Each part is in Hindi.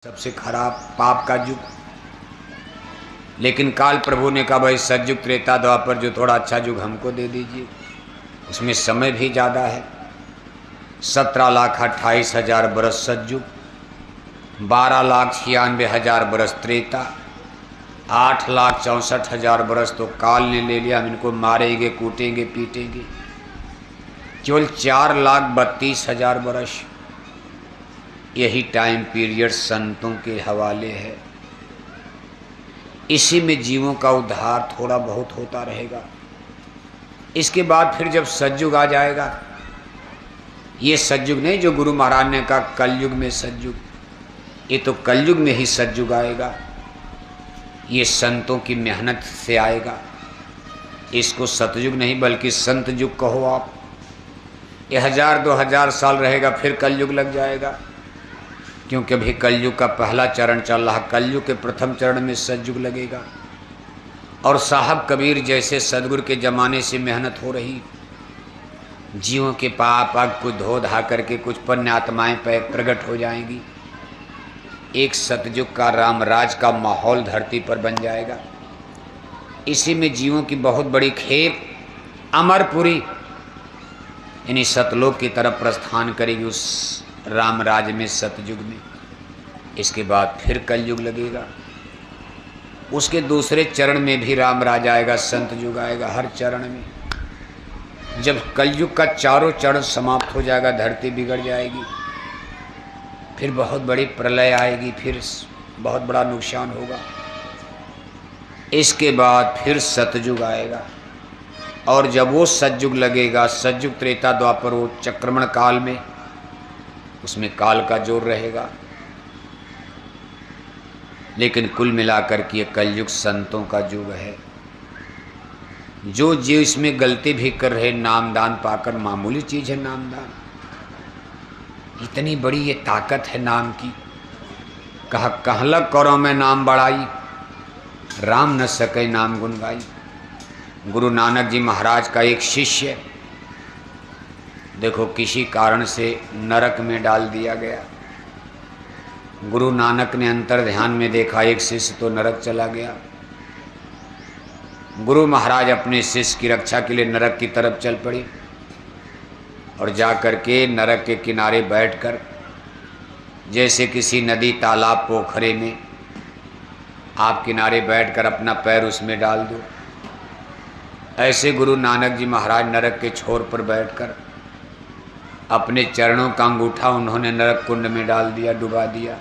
सबसे खराब पाप का युग। लेकिन काल प्रभु ने कहा भाई सतयुग त्रेता द्वापर जो थोड़ा अच्छा युग हमको दे दीजिए, उसमें समय भी ज़्यादा है। 17,28,000 बरस सतयुग, 12,96,000 बरस त्रेता, 8,64,000 बरस तो काल ने ले लिया। हम इनको मारेंगे, कूटेंगे, पीटेंगे। केवल 4,32,000 बरस यही टाइम पीरियड संतों के हवाले है। इसी में जीवों का उद्धार थोड़ा बहुत होता रहेगा। इसके बाद फिर जब सतयुग आ जाएगा, ये सतयुग नहीं जो गुरु महाराज ने कहा कलयुग में सतयुग, ये तो कलयुग में ही सतयुग आएगा। ये संतों की मेहनत से आएगा। इसको सतयुग नहीं बल्कि संत युग कहो आप। ये 1000-2000 साल रहेगा, फिर कलयुग लग जाएगा। क्योंकि अभी कलयुग का पहला चरण चल रहा। कलयुग के प्रथम चरण में सतयुग लगेगा। और साहब कबीर जैसे सदगुरु के ज़माने से मेहनत हो रही, जीवों के पाप को धो धा करके कुछ पुण्य आत्माएँ प्रकट हो जाएंगी। एक सतयुग का रामराज का माहौल धरती पर बन जाएगा। इसी में जीवों की बहुत बड़ी खेप अमरपुरी यानी सतलोक की तरफ प्रस्थान करेगी उस रामराज में, सतयुग में। इसके बाद फिर कलयुग लगेगा। उसके दूसरे चरण में भी रामराज आएगा, संत युग आएगा। हर चरण में जब कलयुग का चारों चरण समाप्त हो जाएगा, धरती बिगड़ जाएगी, फिर बहुत बड़ी प्रलय आएगी, फिर बहुत बड़ा नुकसान होगा। इसके बाद फिर सतयुग आएगा। और जब वो सतयुग लगेगा, सतयुग त्रेता द्वापर, वो चक्रमण काल में, उसमें काल का जोर रहेगा। लेकिन कुल मिलाकर के ये कलयुग संतों का युग है। जो जीव इसमें गलती भी कर रहे, नामदान पाकर, मामूली चीज है नामदान, इतनी बड़ी ये ताकत है नाम की। कहा कहलक करो मैं नाम बढ़ाई, राम न सके नाम गुण गाई। गुरु नानक जी महाराज का एक शिष्य देखो किसी कारण से नरक में डाल दिया गया। गुरु नानक ने अंतर ध्यान में देखा, एक शिष्य तो नरक चला गया। गुरु महाराज अपने शिष्य की रक्षा के लिए नरक की तरफ चल पड़े और जा कर के नरक के किनारे बैठकर, जैसे किसी नदी तालाब पोखरे में आप किनारे बैठकर अपना पैर उसमें डाल दो, ऐसे गुरु नानक जी महाराज नरक के छोर पर बैठकर अपने चरणों का अंगूठा उन्होंने नरक कुंड में डाल दिया, डुबा दिया।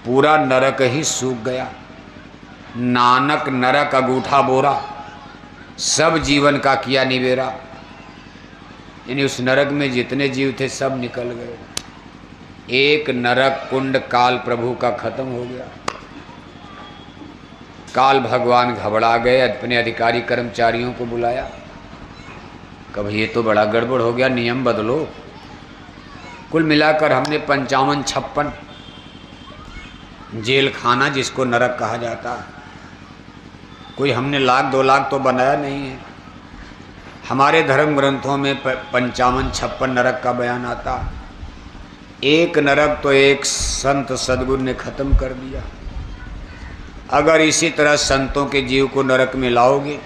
पूरा नरक ही सूख गया। नानक नरक अंगूठा बोरा, सब जीवन का किया निवेरा। यानी उस नरक में जितने जीव थे सब निकल गए। एक नरक कुंड काल प्रभु का खत्म हो गया। काल भगवान घबरा गए, अपने अधिकारी कर्मचारियों को बुलाया, कभी ये तो बड़ा गड़बड़ हो गया, नियम बदलो। कुल मिलाकर हमने 55-56 जेल खाना, जिसको नरक कहा जाता, कोई हमने 1,00,000-2 लाख तो बनाया नहीं है। हमारे धर्म ग्रंथों में 55-56 नरक का बयान आता। एक नरक तो एक संत सदगुरु ने खत्म कर दिया। अगर इसी तरह संतों के जीव को नरक में लाओगे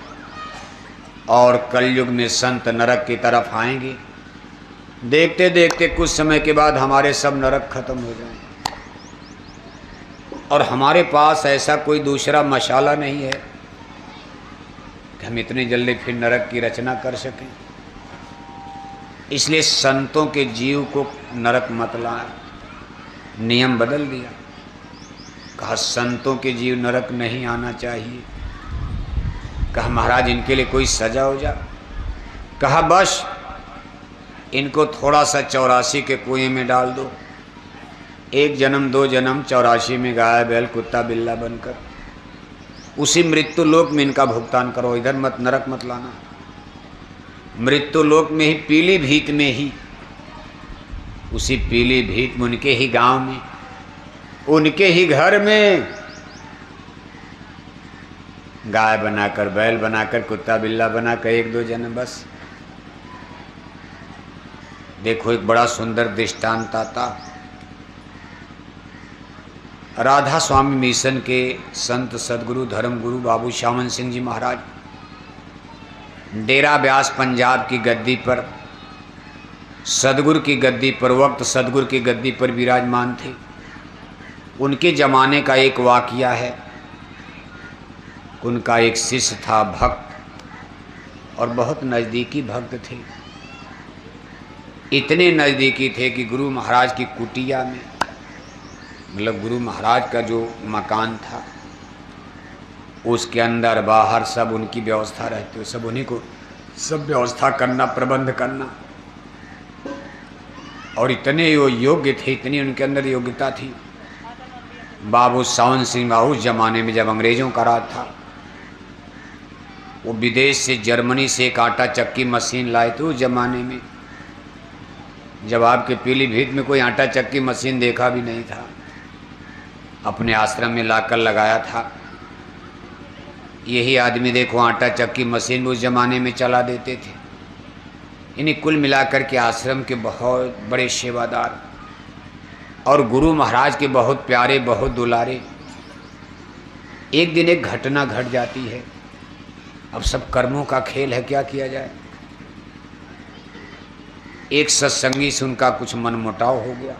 और कलयुग में संत नरक की तरफ आएंगे, देखते देखते कुछ समय के बाद हमारे सब नरक खत्म हो जाएंगे। और हमारे पास ऐसा कोई दूसरा मशाला नहीं है कि हम इतनी जल्दी फिर नरक की रचना कर सकें। इसलिए संतों के जीव को नरक मत लाए, नियम बदल दिया। कहा संतों के जीव नरक नहीं आना चाहिए। कहा महाराज इनके लिए कोई सजा हो जा। कहा बस इनको थोड़ा सा 84 के कुएं में डाल दो, 1 जन्म 2 जन्म 84 में गाय बैल कुत्ता बिल्ला बनकर उसी मृत्यु लोक में इनका भुगतान करो। इधर मत, नरक मत लाना। मृत्यु लोक में ही, पीली भीत में ही, उसी पीली भीत में, उनके ही गांव में, उनके ही घर में गाय बनाकर, बैल बनाकर, कुत्ता बिल्ला बनाकर 1-2 जन्म बस। देखो एक बड़ा सुंदर दृष्टांत आता। राधा स्वामी मिशन के संत सदगुरु धर्मगुरु बाबू श्यामन सिंह जी महाराज डेरा ब्यास पंजाब की गद्दी पर, सदगुरु की गद्दी पर, वक्त सदगुरु की गद्दी पर विराजमान थे। उनके ज़माने का एक वाक़या है। उनका एक शिष्य था, भक्त, और बहुत नज़दीकी भक्त थे। इतने नज़दीकी थे कि गुरु महाराज की कुटिया में, मतलब गुरु महाराज का जो मकान था उसके अंदर बाहर सब उनकी व्यवस्था रहती है, सब उन्हीं को सब व्यवस्था करना, प्रबंध करना। और इतने वो योग्य थे, इतनी उनके अंदर योग्यता थी। बाबू सावन सिंह बाबू उस ज़माने में जब अंग्रेज़ों का राज था, वो विदेश से, जर्मनी से एक आटा चक्की मशीन लाए थे। उस ज़माने में जब आपके पीलीभीत में कोई आटा चक्की मशीन देखा भी नहीं था, अपने आश्रम में लाकर लगाया था। यही आदमी देखो आटा चक्की मशीन उस ज़माने में चला देते थे। इन्हें कुल मिलाकर के आश्रम के बहुत बड़े सेवादार और गुरु महाराज के बहुत प्यारे, बहुत दुलारे। एक दिन एक घटना घट जाती है। अब सब कर्मों का खेल है, क्या किया जाए। एक सत्संगी से उनका कुछ मनमुटाव हो गया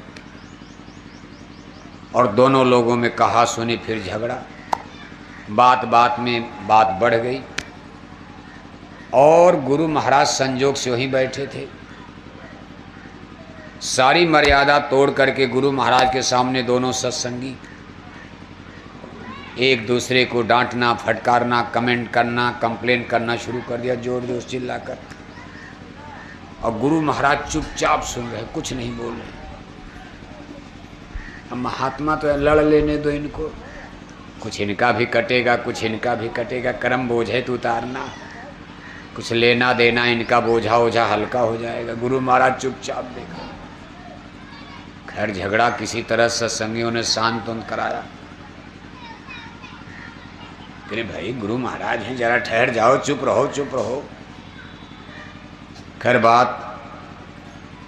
और दोनों लोगों में कहा सुनी, फिर झगड़ा। बात बात में बात बढ़ गई और गुरु महाराज संजोग से वहीं बैठे थे। सारी मर्यादा तोड़ करके गुरु महाराज के सामने दोनों सत्संगी एक दूसरे को डांटना, फटकारना, कमेंट करना, कंप्लेन करना शुरू कर दिया, जोर जोर चिल्लाकर। और गुरु महाराज चुपचाप सुन रहे, कुछ नहीं बोल रहे। अब महात्मा तो लड़ लेने दो इनको, कुछ इनका भी कटेगा, कुछ इनका भी कटेगा। कर्म बोझ तो उतारना, कुछ लेना देना, इनका बोझा ओझा हल्का हो जाएगा। गुरु महाराज चुपचाप देखा। खैर झगड़ा किसी तरह सत्संगियों ने शांत कराया। अरे भाई गुरु महाराज हैं, जरा ठहर जाओ, चुप रहो, चुप रहो। खैर बात,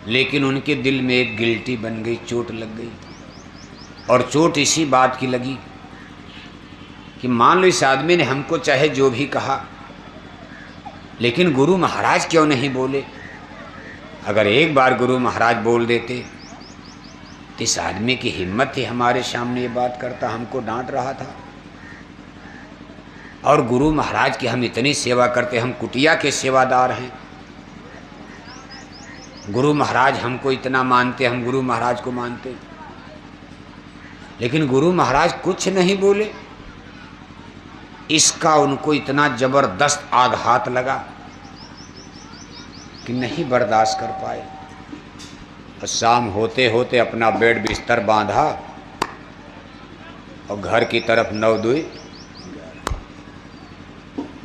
लेकिन उनके दिल में एक गिल्टी बन गई, चोट लग गई। और चोट इसी बात की लगी कि मान लो इस आदमी ने हमको चाहे जो भी कहा, लेकिन गुरु महाराज क्यों नहीं बोले। अगर एक बार गुरु महाराज बोल देते तो इस आदमी की हिम्मत थी हमारे सामने ये बात करता, हमको डांट रहा था। और गुरु महाराज की हम इतनी सेवा करते, हम कुटिया के सेवादार हैं। गुरु महाराज हमको इतना मानते, हम गुरु महाराज को मानते, लेकिन गुरु महाराज कुछ नहीं बोले। इसका उनको इतना जबरदस्त आघात लगा कि नहीं बर्दाश्त कर पाए। और शाम होते होते अपना बेड बिस्तर बांधा और घर की तरफ नवदुई।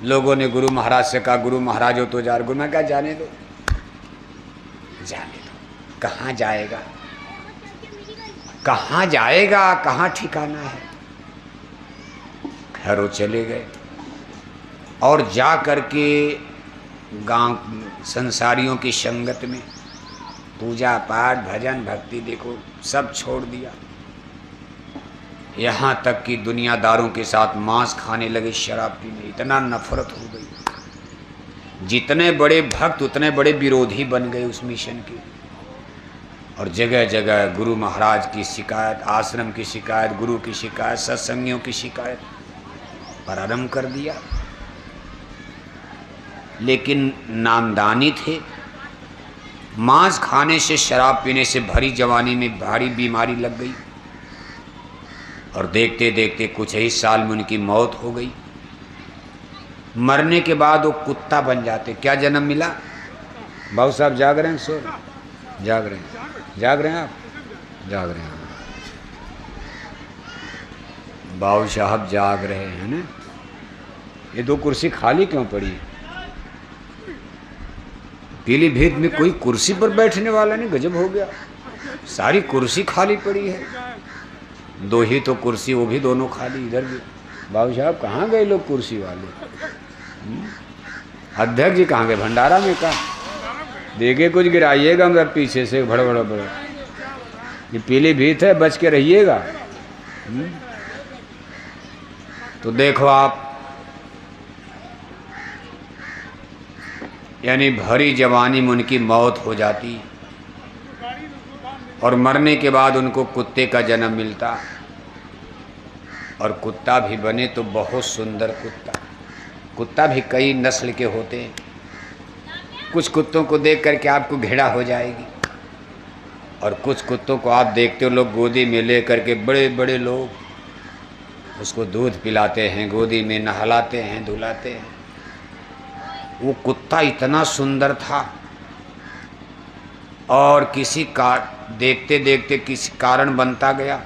लोगों ने गुरु महाराज से कहा, गुरु महाराज हो तो जा रहे। गुरु ने कहा जाने दो, जाने दो। कहाँ जाएगा, कहाँ जाएगा, कहाँ ठिकाना है। खैर वो चले गए और जा करके गांव संसारियों की संगत में पूजा पाठ भजन भक्ति देखो सब छोड़ दिया। यहाँ तक कि दुनियादारों के साथ मांस खाने लगे, शराब पीने, इतना नफरत हो गई। जितने बड़े भक्त उतने बड़े विरोधी बन गए उस मिशन के। और जगह जगह गुरु महाराज की शिकायत, आश्रम की शिकायत, गुरु की शिकायत, सत्संगियों की शिकायत प्रारंभ कर दिया। लेकिन नामदानी थे। मांस खाने से, शराब पीने से भरी जवानी में भारी बीमारी लग गई और देखते देखते कुछ ही साल में उनकी मौत हो गई। मरने के बाद वो कुत्ता बन जाते। क्या जन्म मिला? बाबू साहब जाग रहे हैं? सो जाग रहे हैं, जाग रहे हैं आप, जाग रहे हैं। बाबू साहब जाग रहे हैं ना। ये दो कुर्सी खाली क्यों पड़ी? पीलीभीत में कोई कुर्सी पर बैठने वाला नहीं, गजब हो गया। सारी कुर्सी खाली पड़ी है। दो ही तो कुर्सी, वो भी दोनों खाली। इधर भी बाबू साहब कहाँ गए लोग कुर्सी वाले? अध्यक्ष जी कहाँ गए? भंडारा में कहाँ? देखे कुछ गिराइएगा मतलब पीछे से भड़ भड़ भड़। ये पीलीभीत है, बच के रहिएगा। तो देखो आप, यानी भरी जवानी में उनकी मौत हो जाती और मरने के बाद उनको कुत्ते का जन्म मिलता, और कुत्ता भी बने तो बहुत सुंदर कुत्ता। कुत्ता भी कई नस्ल के होते हैं। कुछ कुत्तों को देख करके आपको घृणा हो जाएगी, और कुछ कुत्तों को आप देखते हो लोग गोदी में ले करके, बड़े बड़े लोग उसको दूध पिलाते हैं, गोदी में नहलाते हैं, धुलाते हैं। वो कुत्ता इतना सुंदर था, और किसी का देखते देखते किसी कारण बनता गया,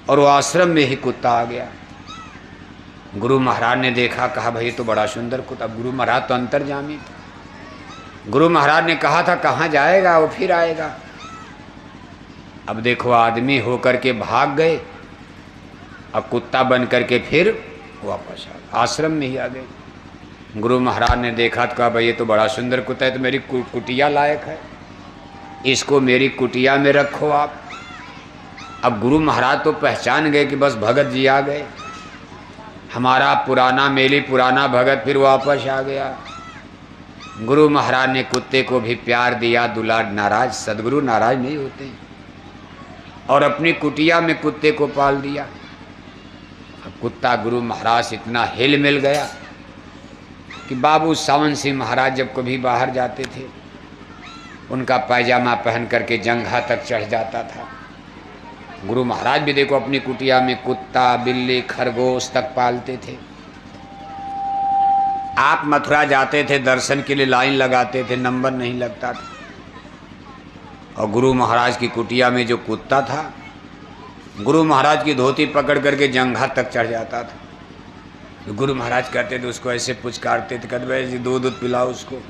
और वो आश्रम में ही कुत्ता आ गया। गुरु महाराज ने देखा, कहा भाई तो बड़ा सुंदर कुत्ता। गुरु महाराज तो अंतर्यामी थे। गुरु महाराज ने कहा था कहाँ जाएगा, वो फिर आएगा। अब देखो आदमी होकर के भाग गए, अब कुत्ता बन करके फिर वापस आ गए, आश्रम में ही आ गए। गुरु महाराज ने देखा तो कहा भाई ये तो बड़ा सुंदर कुत्ता है, तो मेरी कुटिया लायक है, इसको मेरी कुटिया में रखो आप। अब गुरु महाराज तो पहचान गए कि बस भगत जी आ गए, हमारा पुराना मेली पुराना भगत फिर वापस आ गया। गुरु महाराज ने कुत्ते को भी प्यार दिया, दुलार। नाराज सदगुरु नाराज नहीं होते, और अपनी कुटिया में कुत्ते को पाल दिया। अब कुत्ता गुरु महाराज से इतना हिल मिल गया कि बाबू सावन सिंह महाराज जब कभी बाहर जाते थे, उनका पायजामा पहन करके जंघा तक चढ़ जाता था। गुरु महाराज भी देखो अपनी कुटिया में कुत्ता बिल्ली खरगोश तक पालते थे। आप मथुरा जाते थे दर्शन के लिए, लाइन लगाते थे, नंबर नहीं लगता था, और गुरु महाराज की कुटिया में जो कुत्ता था, गुरु महाराज की धोती पकड़ करके जंघा तक चढ़ जाता था। तो गुरु महाराज कहते थे उसको ऐसे पुचकारते थे, कहते भाई दूध पिलाओ उसको।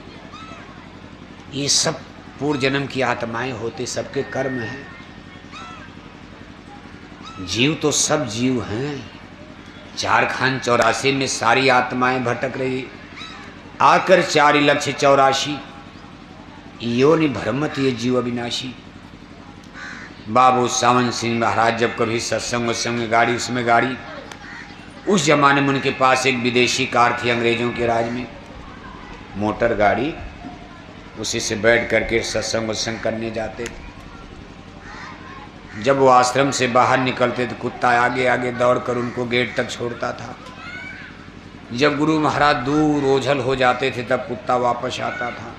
ये सब पूर्व जन्म की आत्माएं होती, सबके कर्म हैं। जीव तो सब जीव हैं। झारखंड 84 में सारी आत्माएं भटक रही, आकर 4,84,000 योनि भ्रमत ये जीव अविनाशी। बाबू सावन सिंह महाराज जब कभी सत्संग में गाड़ी, उसमें गाड़ी, उस जमाने में उनके पास एक विदेशी कार थी अंग्रेजों के राज में, मोटर गाड़ी, उसी से बैठ करके सत्संग करने जाते थे। जब वो आश्रम से बाहर निकलते तो कुत्ता आगे आगे दौड़कर उनको गेट तक छोड़ता था। जब गुरु महाराज दूर ओझल हो जाते थे तब कुत्ता वापस आता था।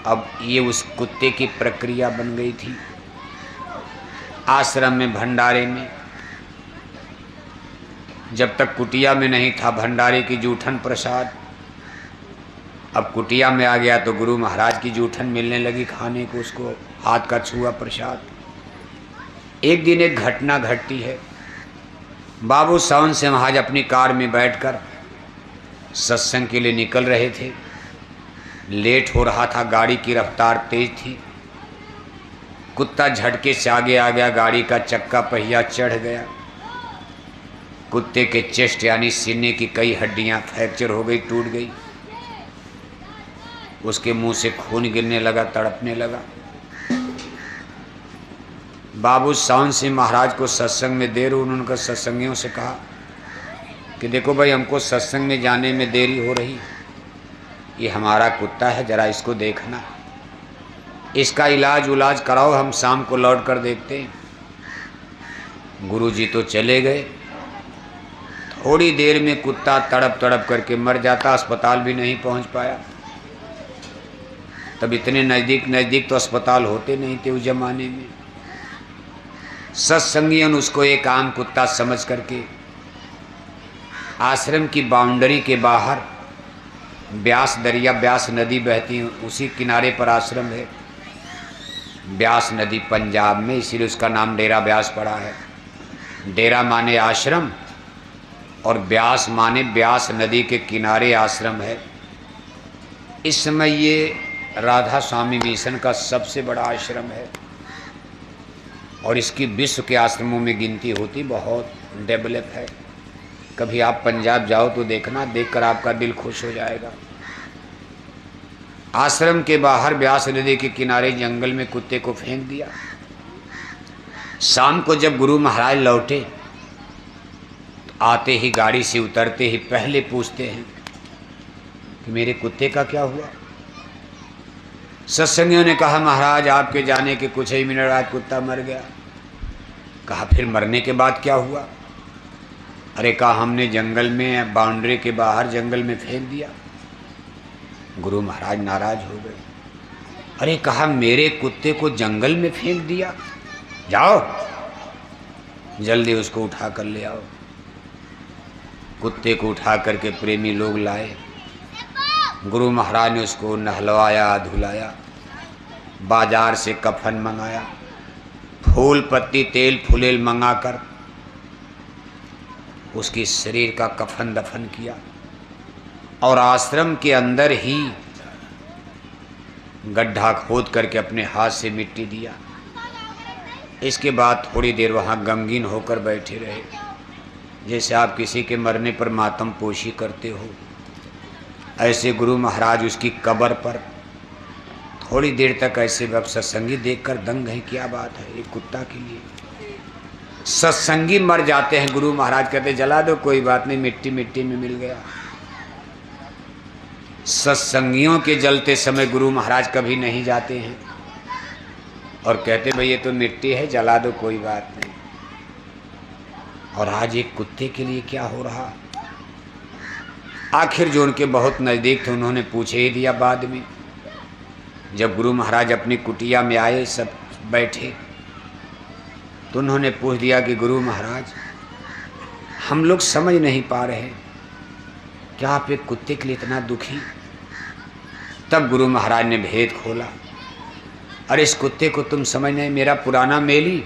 अब ये उस कुत्ते की प्रक्रिया बन गई थी। आश्रम में भंडारे में, जब तक कुटिया में नहीं था, भंडारे की जूठन प्रसाद। अब कुटिया में आ गया तो गुरु महाराज की जूठन मिलने लगी खाने को, उसको हाथ का छुआ प्रसाद। एक दिन एक घटना घटती है। बाबू सावन सिंह महाराज अपनी कार में बैठकर सत्संग के लिए निकल रहे थे। लेट हो रहा था, गाड़ी की रफ्तार तेज थी। कुत्ता झटके से आगे आ गया, गाड़ी का चक्का पहिया चढ़ गया। कुत्ते के चेस्ट यानी सीने की कई हड्डियां फ्रैक्चर हो गई, टूट गई। उसके मुंह से खून गिरने लगा, तड़पने लगा। बाबू सावन सिंह महाराज को सत्संग में देर हुई। उन्होंने सत्संगियों से कहा कि देखो भाई, हमको सत्संग में जाने में देरी हो रही, ये हमारा कुत्ता है, जरा इसको देखना, इसका इलाज कराओ, हम शाम को लौट कर देखते हैं। गुरुजी तो चले गए। थोड़ी देर में कुत्ता तड़प तड़प करके मर जाता, अस्पताल भी नहीं पहुंच पाया। तब इतने नज़दीक तो अस्पताल होते नहीं थे उस जमाने में। सत्संगियों ने उसको एक आम कुत्ता समझ करके आश्रम की बाउंड्री के बाहर, ब्यास दरिया, ब्यास नदी बहती है, उसी किनारे पर आश्रम है। ब्यास नदी पंजाब में, इसीलिए उसका नाम डेरा ब्यास पड़ा है। डेरा माने आश्रम और ब्यास माने ब्यास नदी के किनारे आश्रम है। इस समय ये राधा स्वामी मिशन का सबसे बड़ा आश्रम है और इसकी विश्व के आश्रमों में गिनती होती, बहुत डेवलप है। कभी आप पंजाब जाओ तो देखना, देखकर आपका दिल खुश हो जाएगा। आश्रम के बाहर ब्यास नदी के किनारे जंगल में कुत्ते को फेंक दिया। शाम को जब गुरु महाराज लौटे तो आते ही गाड़ी से उतरते ही पहले पूछते हैं कि मेरे कुत्ते का क्या हुआ। सत्संगियों ने कहा महाराज आपके जाने के कुछ ही मिनट बाद कुत्ता मर गया। कहा फिर मरने के बाद क्या हुआ। अरे कहा हमने जंगल में बाउंड्री के बाहर जंगल में फेंक दिया। गुरु महाराज नाराज हो गए। अरे कहा मेरे कुत्ते को जंगल में फेंक दिया, जाओ जल्दी उसको उठा कर ले आओ। कुत्ते को उठा करके प्रेमी लोग लाए। गुरु महाराज ने उसको नहलवाया धुलाया, बाजार से कफन मंगाया, फूल पत्ती तेल फुलेल मंगाकर उसकी शरीर का कफन दफन किया और आश्रम के अंदर ही गड्ढा खोद करके अपने हाथ से मिट्टी दिया। इसके बाद थोड़ी देर वहाँ गमगीन होकर बैठे रहे, जैसे आप किसी के मरने पर मातम पोशी करते हो। ऐसे गुरु महाराज उसकी कब्र पर थोड़ी देर तक ऐसे अब सत्संगी देखकर दंग है। क्या बात है, एक कुत्ता के लिए सत्संगी मर जाते हैं। गुरु महाराज कहते जला दो कोई बात नहीं, मिट्टी मिट्टी में मिल गया। सत्संगियों के जलते समय गुरु महाराज कभी नहीं जाते हैं और कहते भाई ये तो मिट्टी है, जला दो कोई बात नहीं। और आज एक कुत्ते के लिए क्या हो रहा। आखिर जो उनके बहुत नज़दीक थे उन्होंने पूछे ही दिया। बाद में जब गुरु महाराज अपनी कुटिया में आए, सब बैठे, तो उन्होंने पूछ दिया कि गुरु महाराज हम लोग समझ नहीं पा रहे, क्या आप एक कुत्ते के लिए इतना दुखी। तब गुरु महाराज ने भेद खोला। अरे इस कुत्ते को तुम समझ नहीं, मेरा पुराना मेली,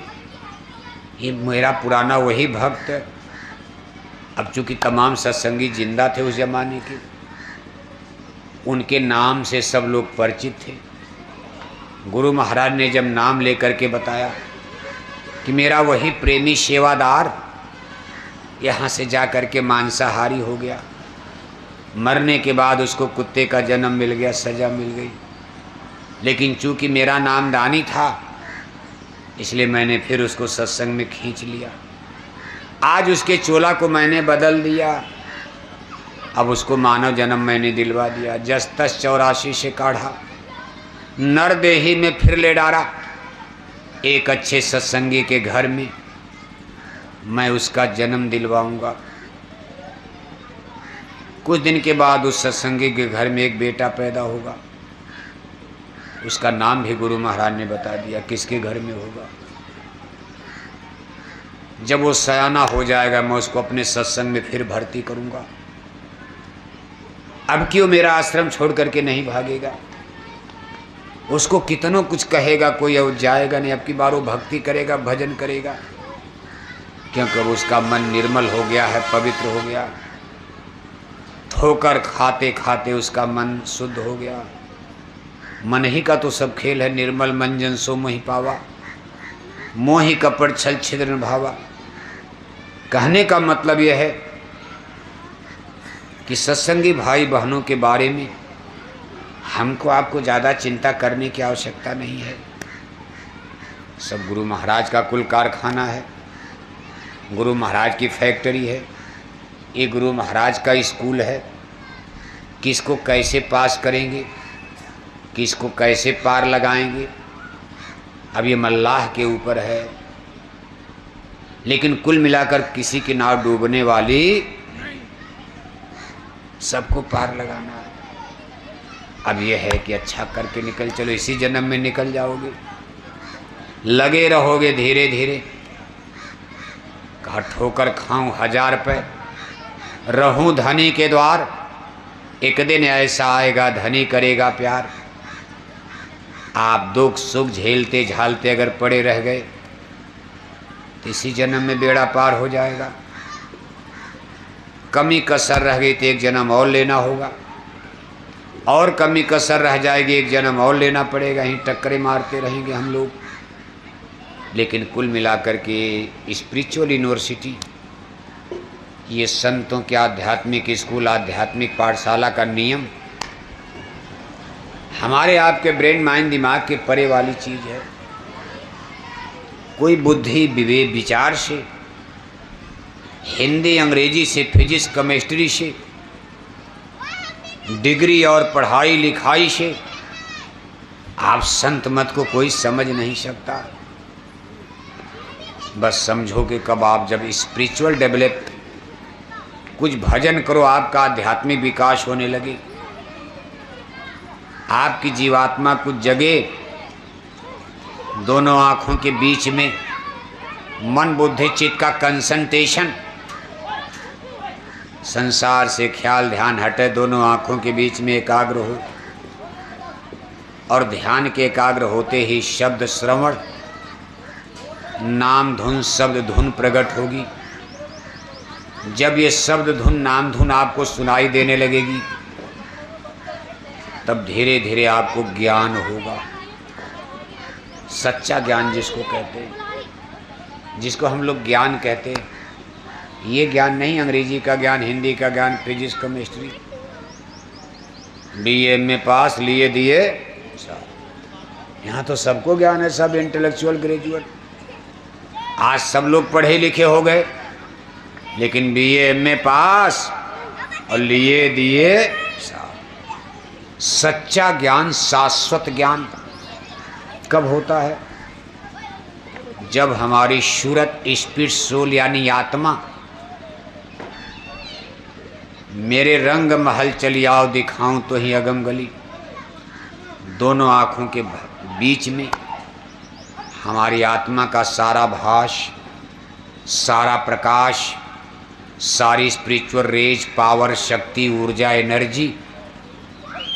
ये मेरा पुराना वही भक्त। अब चूंकि तमाम सत्संगी जिंदा थे उस जमाने के, उनके नाम से सब लोग परिचित थे। गुरु महाराज ने जब नाम लेकर के बताया कि मेरा वही प्रेमी सेवादार यहाँ से जा कर के मांसाहारी हो गया, मरने के बाद उसको कुत्ते का जन्म मिल गया, सजा मिल गई, लेकिन चूंकि मेरा नाम दानी था इसलिए मैंने फिर उसको सत्संग में खींच लिया। आज उसके चोला को मैंने बदल दिया, अब उसको मानव जन्म मैंने दिलवा दिया। जस तस 84 से काढ़ा, नर देही में फिर ले डारा। एक अच्छे सत्संगी के घर में मैं उसका जन्म दिलवाऊंगा। कुछ दिन के बाद उस सत्संगी के घर में एक बेटा पैदा होगा। उसका नाम भी गुरु महाराज ने बता दिया किसके घर में होगा। जब वो सयाना हो जाएगा मैं उसको अपने सत्संग में फिर भर्ती करूंगा। अब क्यों मेरा आश्रम छोड़ करके नहीं भागेगा। उसको कितनों कुछ कहेगा, कोई अब जाएगा नहीं। अब की बार वो भक्ति करेगा, भजन करेगा, क्योंकि उसका मन निर्मल हो गया है, पवित्र हो गया। ठोकर खाते खाते उसका मन शुद्ध हो गया। मन ही का तो सब खेल है। निर्मल मंजन सो मोहि पावा, मोहि कपट छल छिद्र भावा। कहने का मतलब यह है कि सत्संगी भाई बहनों के बारे में हमको आपको ज़्यादा चिंता करने की आवश्यकता नहीं है। सब गुरु महाराज का कुल कारखाना है, गुरु महाराज की फैक्ट्री है, ये गुरु महाराज का स्कूल है। किसको कैसे पास करेंगे, किसको कैसे पार लगाएंगे, अब ये मल्लाह के ऊपर है। लेकिन कुल मिलाकर किसी की नाव डूबने वाली, सबको पार लगाना है। अब यह है कि अच्छा करके निकल चलो, इसी जन्म में निकल जाओगे, लगे रहोगे धीरे धीरे। कहा ठोकर खाऊं 1000 पे, रहूं धनी के द्वार, एक दिन ऐसा आएगा धनी करेगा प्यार। आप दुख सुख झेलते झालते अगर पड़े रह गए तो इसी जन्म में बेड़ा पार हो जाएगा। कमी कसर रह गई तो एक जन्म और लेना होगा, और कमी कसर रह जाएगी एक जन्म और लेना पड़ेगा। यहीं टक्करें मारते रहेंगे हम लोग। लेकिन कुल मिलाकर के स्पिरिचुअल यूनिवर्सिटी, ये संतों के आध्यात्मिक स्कूल, आध्यात्मिक पाठशाला का नियम हमारे आपके ब्रेन माइंड दिमाग के परे वाली चीज़ है। कोई बुद्धि विवेक विचार से, हिंदी अंग्रेजी से, फिजिक्स केमिस्ट्री से, डिग्री और पढ़ाई लिखाई से आप संत मत को कोई समझ नहीं सकता। बस समझो कि कब आप जब स्पिरिचुअल डेवलप, कुछ भजन करो, आपका आध्यात्मिक विकास होने लगे, आपकी जीवात्मा कुछ जगे, दोनों आँखों के बीच में मन बुद्धि चित्त का कंसंट्रेशन, संसार से ख्याल ध्यान हटे, दोनों आँखों के बीच में एकाग्र हो, और ध्यान के एकाग्र होते ही शब्द श्रवण, नाम धुन शब्द धुन प्रकट होगी। जब ये शब्द धुन नाम धुन आपको सुनाई देने लगेगी, तब धीरे धीरे आपको ज्ञान होगा। सच्चा ज्ञान जिसको कहते हैं, जिसको हम लोग ज्ञान कहते हैं, ये ज्ञान नहीं अंग्रेजी का ज्ञान, हिंदी का ज्ञान, फिजिक्स केमिस्ट्री, BA में पास लिए दिए, यहाँ तो सबको ज्ञान है, सब इंटेलेक्चुअल ग्रेजुएट। आज सब लोग पढ़े लिखे हो गए, लेकिन BA में पास और लिए दिए। सच्चा ज्ञान, शाश्वत ज्ञान कब होता है? जब हमारी सूरत, स्पिरिट, सोल यानी आत्मा, मेरे रंग महल चली आओ दिखाऊं तो ही अगम गली, दोनों आँखों के बीच में हमारी आत्मा का सारा भाष, सारा प्रकाश, सारी स्पिरिचुअल रेज, पावर, शक्ति, ऊर्जा, एनर्जी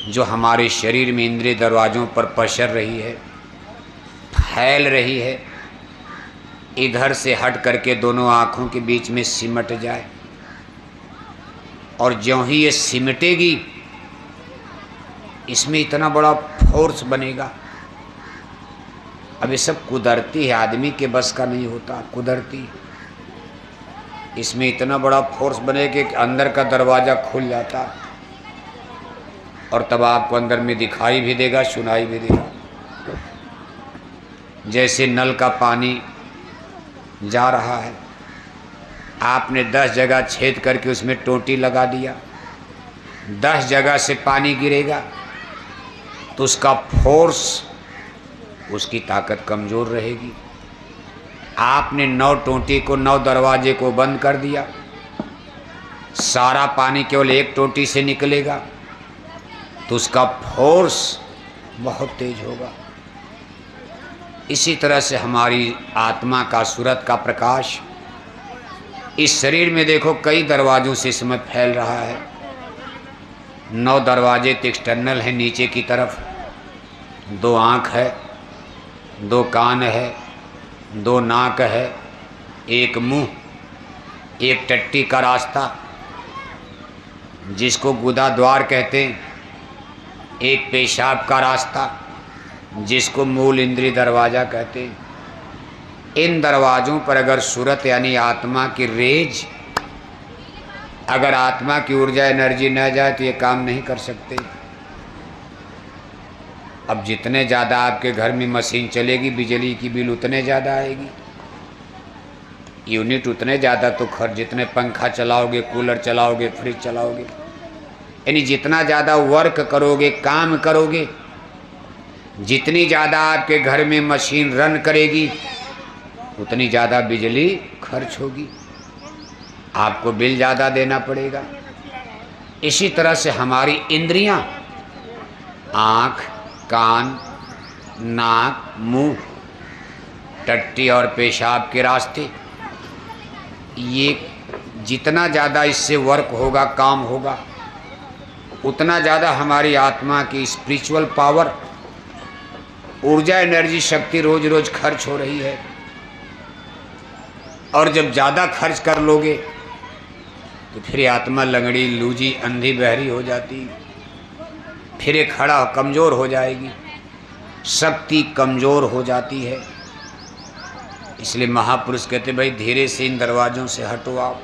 जो हमारे शरीर में इंद्रिय दरवाज़ों पर पसर रही है, फैल रही है, इधर से हट करके दोनों आँखों के बीच में सिमट जाए। और ज्यों ही ये सिमटेगी, इसमें इतना बड़ा फोर्स बनेगा। अब ये सब कुदरती है, आदमी के बस का नहीं होता, कुदरती। इसमें इतना बड़ा फोर्स बने कि अंदर का दरवाज़ा खुल जाता, और तब आपको अंदर में दिखाई भी देगा, सुनाई भी देगा। जैसे नल का पानी जा रहा है, आपने 10 जगह छेद करके उसमें टोटी लगा दिया, 10 जगह से पानी गिरेगा, तो उसका फोर्स, उसकी ताकत कमज़ोर रहेगी। आपने 9 टोटी को, 9 दरवाजे को बंद कर दिया, सारा पानी केवल एक टोटी से निकलेगा, तो उसका फोर्स बहुत तेज होगा। इसी तरह से हमारी आत्मा का, सूरत का प्रकाश इस शरीर में देखो कई दरवाज़ों से इस समय फैल रहा है। 9 दरवाजे तो एक्सटर्नल हैं, नीचे की तरफ 2 आँख है, 2 कान है, 2 नाक है, 1 मुंह, 1 टट्टी का रास्ता जिसको गुदा द्वार कहते हैं, 1 पेशाब का रास्ता जिसको मूल इंद्रिय दरवाज़ा कहते हैं। इन दरवाज़ों पर अगर सूरत यानी आत्मा की रेज, अगर आत्मा की ऊर्जा, एनर्जी न जाए तो ये काम नहीं कर सकते। अब जितने ज़्यादा आपके घर में मशीन चलेगी, बिजली की बिल उतने ज़्यादा आएगी, यूनिट उतने ज़्यादा तो खर्च, जितने पंखा चलाओगे, कूलर चलाओगे, फ्रिज चलाओगे, यानी जितना ज़्यादा वर्क करोगे, काम करोगे, जितनी ज़्यादा आपके घर में मशीन रन करेगी, उतनी ज़्यादा बिजली खर्च होगी, आपको बिल ज़्यादा देना पड़ेगा। इसी तरह से हमारी इंद्रियां, आँख, कान, नाक, मुंह, टट्टी और पेशाब के रास्ते, ये जितना ज़्यादा इससे वर्क होगा, काम होगा, उतना ज़्यादा हमारी आत्मा की स्पिरिचुअल पावर, ऊर्जा, एनर्जी, शक्ति रोज रोज खर्च हो रही है। और जब ज़्यादा खर्च कर लोगे तो फिर आत्मा लंगड़ी, लूजी, अंधी, बहरी हो जाती, फिर ये खड़ा कमज़ोर हो जाएगी, शक्ति कमज़ोर हो जाती है। इसलिए महापुरुष कहते भाई धीरे से इन दरवाज़ों से हटो आप।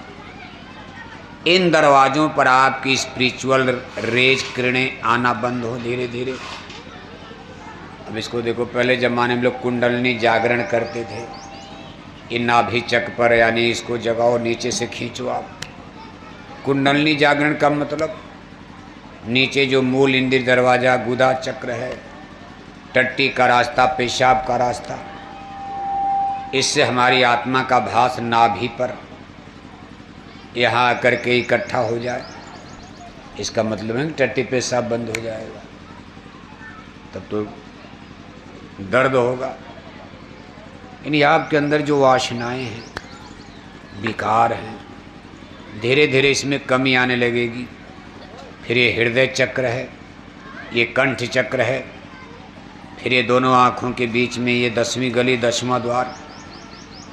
इन दरवाज़ों पर आपकी स्पिरिचुअल रेज, किरणें आना बंद हो धीरे धीरे। अब इसको देखो, पहले ज़माने में लोग कुंडलनी जागरण करते थे, ये नाभि चक्र पर, यानी इसको जगाओ, नीचे से खींचो आप। कुंडलनी जागरण का मतलब नीचे जो मूल इंद्रिय दरवाजा गुदा चक्र है, टट्टी का रास्ता, पेशाब का रास्ता, इससे हमारी आत्मा का भास नाभि पर यहाँ आकर के इकट्ठा हो जाए। इसका मतलब है कि टट्टी पेशाब बंद हो जाएगा, तब तो दर्द होगा। यानी आपके अंदर जो वासनाएं हैं, विकार हैं, धीरे धीरे इसमें कमी आने लगेगी। फिर ये हृदय चक्र है, ये कंठ चक्र है, फिर ये दोनों आँखों के बीच में ये 10वीं गली 10वां द्वार,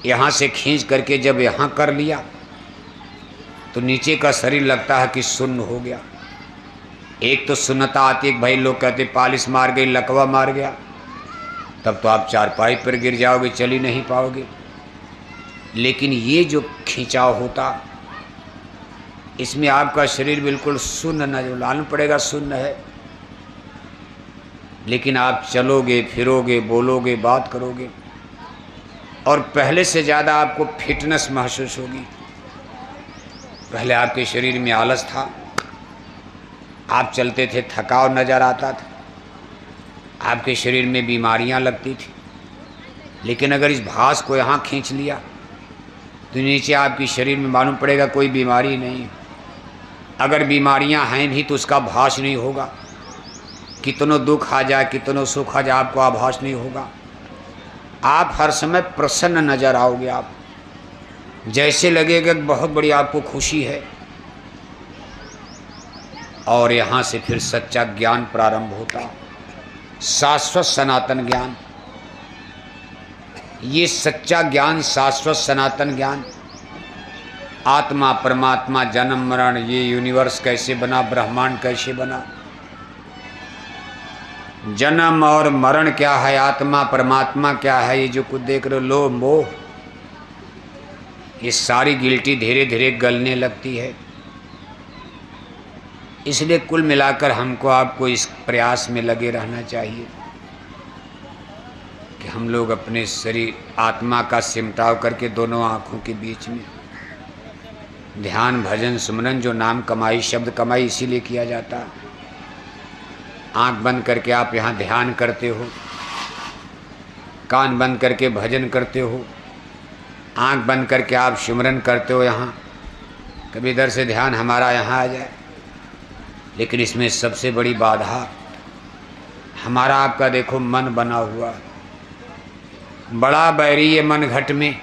यहाँ से खींच करके जब यहाँ कर लिया तो नीचे का शरीर लगता है कि शून्य हो गया। एक तो सुन्नता आती है, भाई लोग कहते पालिश मार गई, लकवा मार गया, तब तो आप चारपाई पर गिर जाओगे, चल ही नहीं पाओगे। लेकिन ये जो खिंचाव होता, इसमें आपका शरीर बिल्कुल शून्य न, मालूम पड़ेगा शून्य है, लेकिन आप चलोगे, फिरोगे, बोलोगे, बात करोगे, और पहले से ज़्यादा आपको फिटनेस महसूस होगी। पहले आपके शरीर में आलस था, आप चलते थे, थकाव नज़र आता था, आपके शरीर में बीमारियां लगती थी। लेकिन अगर इस भास को यहाँ खींच लिया तो नीचे आपके शरीर में मालूम पड़ेगा कोई बीमारी नहीं। अगर बीमारियां हैं भी तो उसका भास नहीं होगा। कितनों दुख आ जाए, कितनों सुख आ जाए, आपको आभास नहीं होगा। आप हर समय प्रसन्न नजर आओगे। आप जैसे लगेगा बहुत बड़ी आपको खुशी है। और यहाँ से फिर सच्चा ज्ञान प्रारंभ होता, शाश्वत सनातन ज्ञान। ये सच्चा ज्ञान, शाश्वत सनातन ज्ञान, आत्मा परमात्मा, जन्म मरण, ये यूनिवर्स कैसे बना, ब्रह्मांड कैसे बना, जन्म और मरण क्या है, आत्मा परमात्मा क्या है, ये जो कुछ देख रहे हो, लोभ मोह, ये सारी गिल्टी धीरे धीरे गलने लगती है। इसलिए कुल मिलाकर हमको आपको इस प्रयास में लगे रहना चाहिए कि हम लोग अपने शरीर आत्मा का सिमटाव करके दोनों आँखों के बीच में ध्यान, भजन, सुमरन, जो नाम कमाई, शब्द कमाई इसीलिए किया जाता है। आँख बंद करके आप यहाँ ध्यान करते हो, कान बंद करके भजन करते हो, आँख बंद करके आप सुमरन करते हो। यहाँ कभी इधर से ध्यान हमारा यहाँ आ जाए, लेकिन इसमें सबसे बड़ी बाधा हमारा आपका देखो मन बना हुआ, बड़ा बैरी है मन घट में।